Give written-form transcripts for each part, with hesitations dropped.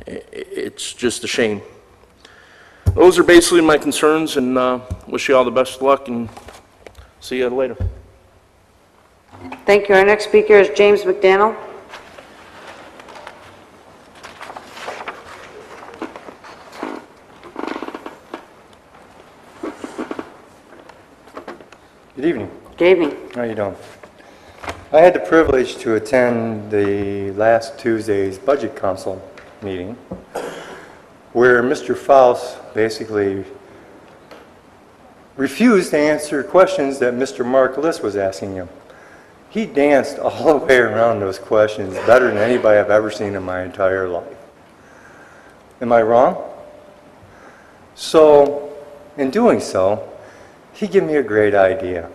It's just a shame. Those are basically my concerns, and wish you all the best of luck, and see you later. Thank you. Our next speaker is James McDaniel. Good evening. Good evening. How are you doing? I had the privilege to attend the last Tuesday's Budget Council meeting, where Mr. Faust basically refused to answer questions that Mr. Mark List was asking him. He danced all the way around those questions better than anybody I've ever seen in my entire life. Am I wrong? So, in doing so, he gave me a great idea.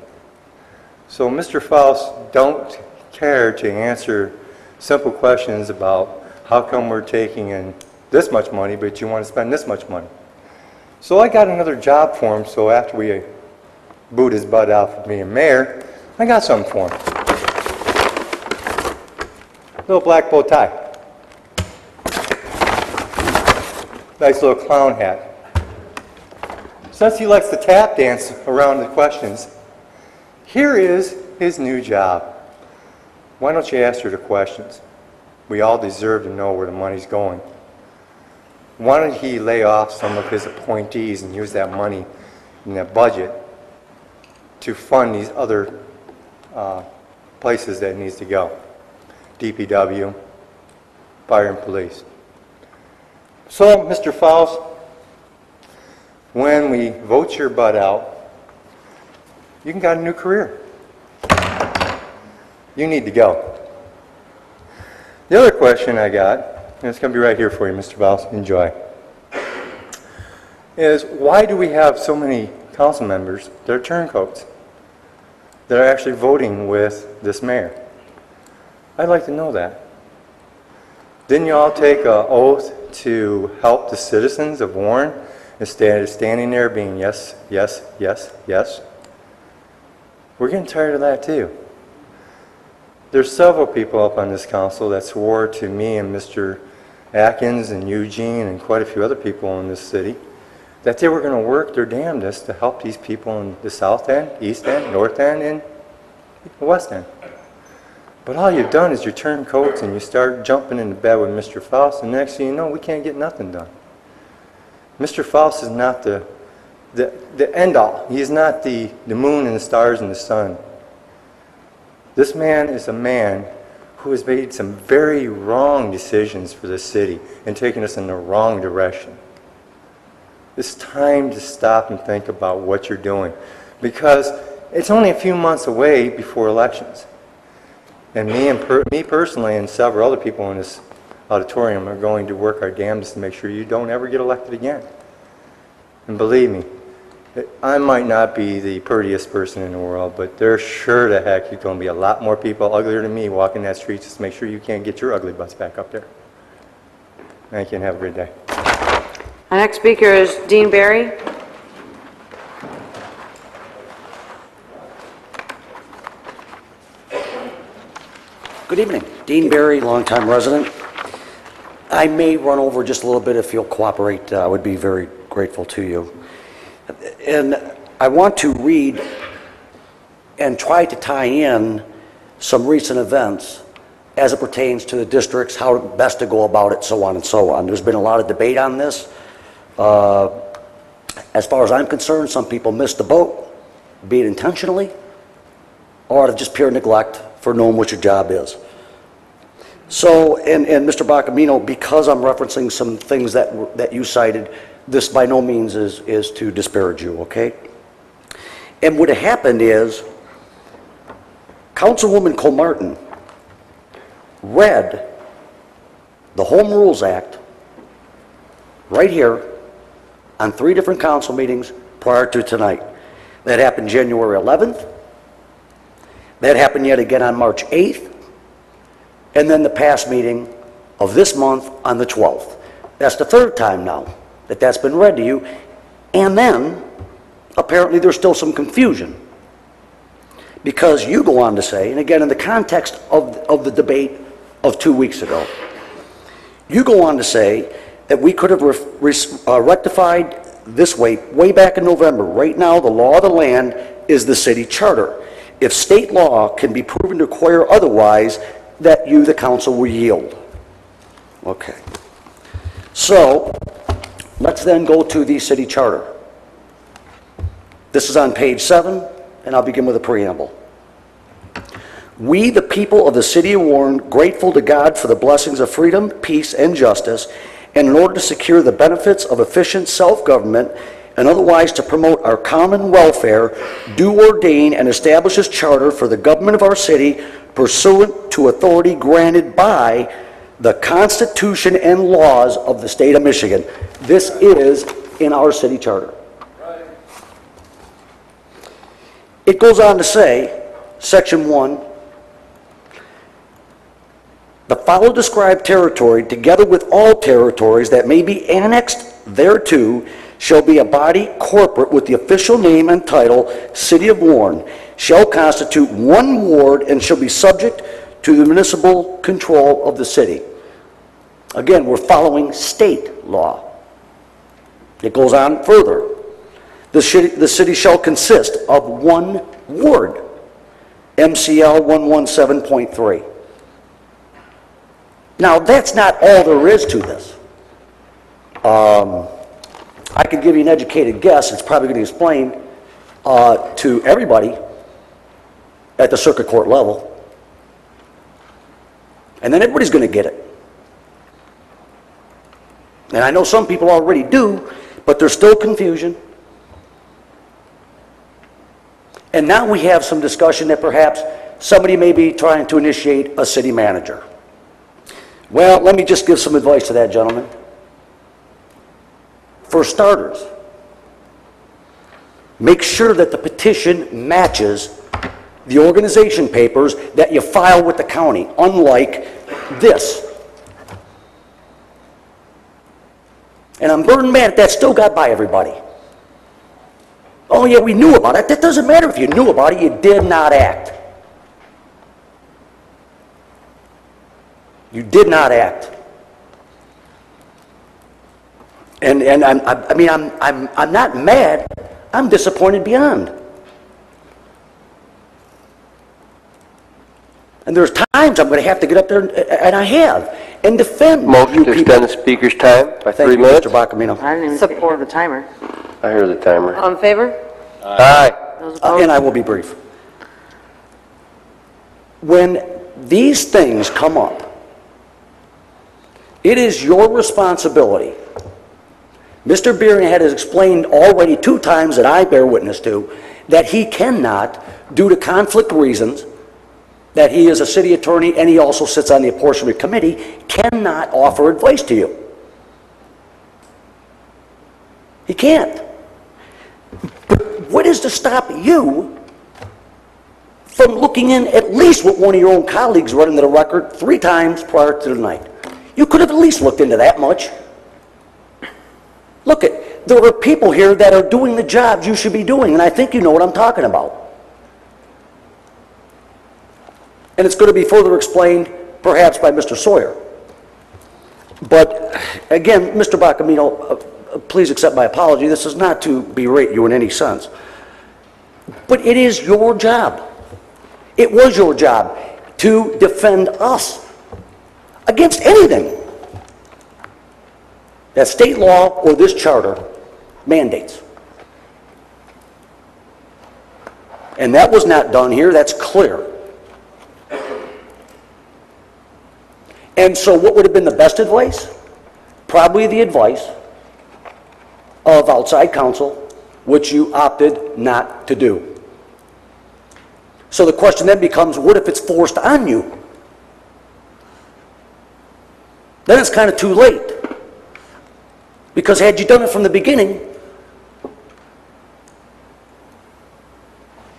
So, Mr. Faust, don't care to answer simple questions about how come we're taking in this much money, but you want to spend this much money. So I got another job for him, so after we booed his butt out for being mayor, I got something for him. Little black bow tie. Nice little clown hat. Since he likes to tap dance around the questions, here is his new job. Why don't you ask her the questions? We all deserve to know where the money's going. Why don't he lay off some of his appointees and use that money in that budget to fund these other places that it needs to go? DPW, fire and police. So, Mr. Faust, when we vote your butt out, you can got a new career. You need to go. The other question I got, and it's going to be right here for you, Mr. Faust, enjoy, is why do we have so many council members that are turncoats, that are actually voting with this mayor? I'd like to know that. Didn't you all take an oath to help the citizens of Warren instead of standing there being yes, yes, yes, yes? We're getting tired of that too. There's several people up on this council that swore to me and Mr. Atkins and Eugene and quite a few other people in this city that they were going to work their damnedest to help these people in the South End, East End, North End, and the West End. But all you've done is you turn coats and you start jumping into bed with Mr. Faust, and next thing you know, we can't get nothing done. Mr. Faust is not the end all. He is not the moon and the stars and the sun. This man is a man who has made some very wrong decisions for this city and taken us in the wrong direction. It's time to stop and think about what you're doing, because it's only a few months away before elections. And me personally and several other people in this auditorium are going to work our damnedest to make sure you don't ever get elected again. And believe me, I might not be the prettiest person in the world, but there's sure the heck you're going to be a lot more people uglier than me walking that street just to make sure you can't get your ugly butts back up there. Thank you and have a great day. Our next speaker is Dean Barry. Good evening. Dean Barry, longtime resident. I may run over just a little bit if you'll cooperate. I would be very grateful to you. And I want to read and try to tie in some recent events as it pertains to the districts, how best to go about it, so on and so on. There's been a lot of debate on this. As far as I'm concerned, some people missed the boat, be it intentionally or out of just pure neglect for knowing what your job is. So, and Mr. Bacamino, because I'm referencing some things that you cited, this by no means is to disparage you, okay? And what had happened is, Councilwoman Comartin read the Home Rules Act right here on 3 different council meetings prior to tonight. That happened January 11th. That happened yet again on March 8th. And then the past meeting of this month on the 12th. That's the 3rd time now that that's been read to you. And then, apparently there's still some confusion. Because you go on to say, and again in the context of the debate of 2 weeks ago, You go on to say that we could have rectified this way back in November. Right now, the law of the land is the city charter. If state law can be proven to require otherwise, that you, the council, will yield. Okay. So, let's then go to the city charter. This is on page 7, and I'll begin with a preamble. We, the people of the city of Warren, grateful to God for the blessings of freedom, peace, and justice, and in order to secure the benefits of efficient self-government and otherwise to promote our common welfare, do ordain and establish this charter for the government of our city pursuant to authority granted by the Constitution and laws of the state of Michigan. This is in our city charter. It goes on to say, section 1, the follow described territory, together with all territories that may be annexed thereto, shall be a body corporate with the official name and title, City of Warren, shall constitute one ward and shall be subject to the municipal control of the city. Again, we're following state law. It goes on further. The city shall consist of one ward, MCL 117.3. Now, that's not all there is to this. I could give you an educated guess. It's probably going to explain to everybody at the circuit court level. And then everybody's going to get it. And I know some people already do, but there's still confusion. And now we have some discussion that perhaps somebody may be trying to initiate a city manager. Well, let me just give some advice to that gentleman. For starters, make sure that the petition matches the organization papers that you file with the county, unlike this. And I'm burning mad that still got by everybody. Oh yeah, we knew about it. That doesn't matter if you knew about it, you did not act. You did not act. And I'm not mad. I'm disappointed beyond. And there's times I'm going to have to get up there, and I have, and defend Motion you to people. extend the speaker's time by Thank 3 you, minutes. Mr. Bacamino. I didn't even support the timer. I hear the timer. All in favor? Aye. Those opposed? And I will be brief. When these things come up, it is your responsibility. Mr. Bierman has explained already 2 times that I bear witness to that he cannot, due to conflict reasons, that he is a city attorney and he also sits on the apportionment committee, cannot offer advice to you. He can't. But what is to stop you from looking in at least what one of your own colleagues read into the record 3 times prior to tonight? You could have at least looked into that much. Look, there are people here that are doing the jobs you should be doing, and I think you know what I'm talking about. And it's going to be further explained, perhaps, by Mr. Sawyer. But, again, Mr. Bacamino, please accept my apology. This is not to berate you in any sense. But it is your job. It was your job to defend us against anything that state law or this charter mandates. And that was not done here. That's clear. And so what would have been the best advice? Probably the advice of outside counsel, which you opted not to do. So the question then becomes, what if it's forced on you? Then it's kind of too late. Because had you done it from the beginning,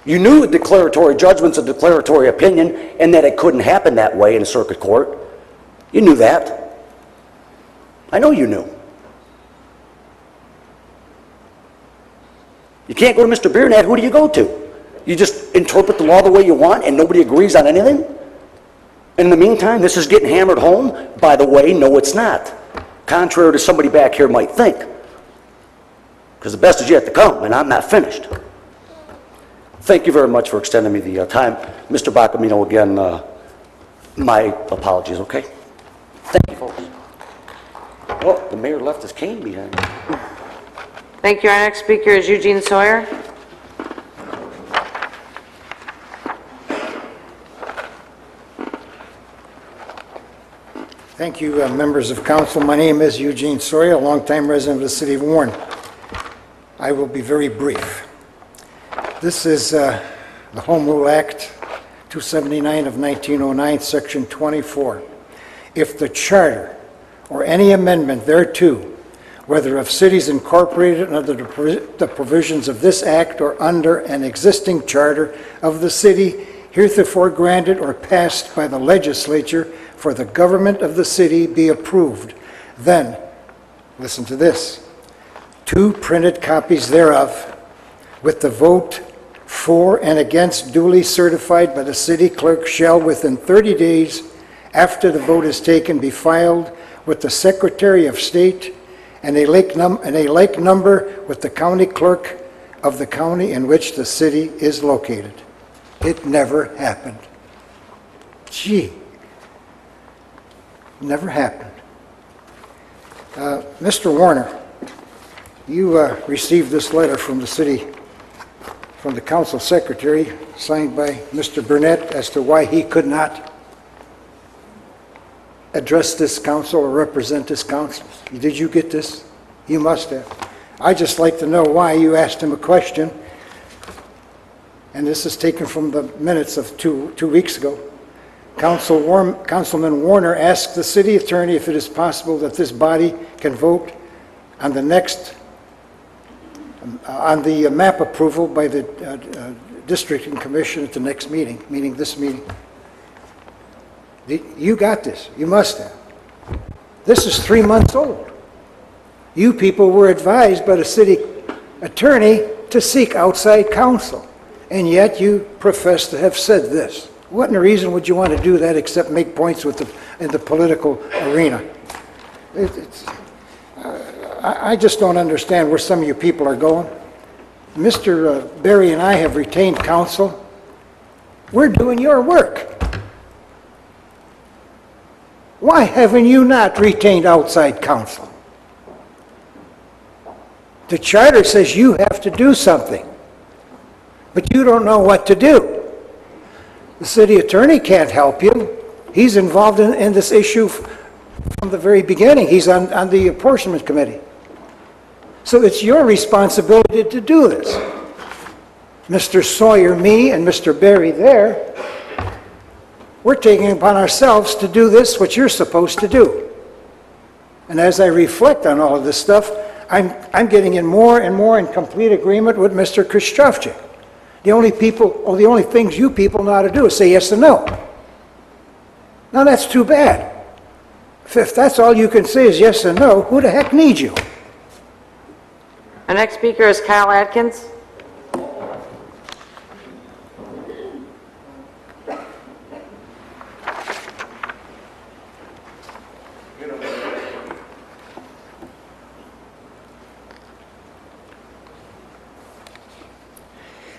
you knew a declaratory judgment's a declaratory opinion and that it couldn't happen that way in a circuit court. You knew that. I know you knew. You can't go to Mr. Bierman. Who do you go to? You just interpret the law the way you want and nobody agrees on anything? In the meantime, this is getting hammered home. By the way, no, it's not. Contrary to somebody back here might think. Because the best is yet to come, and I'm not finished. Thank you very much for extending me the time. Mr. Bacamino, again, my apologies, okay? Thank you, folks. Oh, the mayor left his cane behind. Thank you. Our next speaker is Eugene Sawyer. Thank you, members of council. My name is Eugene Sawyer, a longtime resident of the city of Warren. I will be very brief. This is the Home Rule Act 279 of 1909, Section 24. If the charter or any amendment thereto, whether of cities incorporated under the provisions of this act or under an existing charter of the city heretofore granted or passed by the legislature for the government of the city be approved, then, listen to this, 2 printed copies thereof, with the vote for and against duly certified by the city clerk, shall within 30 days after the vote is taken be filed with the Secretary of State and a like number with the county clerk of the county in which the city is located. It never happened. Gee, never happened. Mr. Warner, you received this letter from the city, from the council secretary, signed by Mr. Burnett, as to why he could not address this council or represent this council. Did you get this? You must have. I'd just like to know why you asked him a question, and this is taken from the minutes of two weeks ago. Councilman Warner asked the city attorney if it is possible that this body can vote on the next, on the map approval by the district and commission at the next meeting, meaning this meeting. You got this. You must have. This is 3 months old. You people were advised by the city attorney to seek outside counsel, and yet you profess to have said this. What in the reason would you want to do that except make points with in the political arena? I just don't understand where some of you people are going. Mr. Berry and I have retained counsel. We're doing your work. Why haven't you not retained outside counsel? The charter says you have to do something, but you don't know what to do. The city attorney can't help you. He's involved in this issue from the very beginning. He's on the apportionment committee. So it's your responsibility to do this. Mr. Sawyer, me, and Mr. Berry there, we're taking upon ourselves to do this, what you're supposed to do. And as I reflect on all of this stuff, I'm getting in more and more in complete agreement with Mr. Krzysztofczyk. The only things you people know how to do is say yes and no. Now that's too bad. If that's all you can say is yes and no, who the heck needs you? Our next speaker is Kyle Atkins.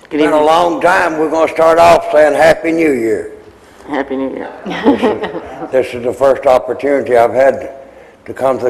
It's been a long time. We're going to start off saying Happy New Year. Happy New Year. This is the first opportunity I've had to come to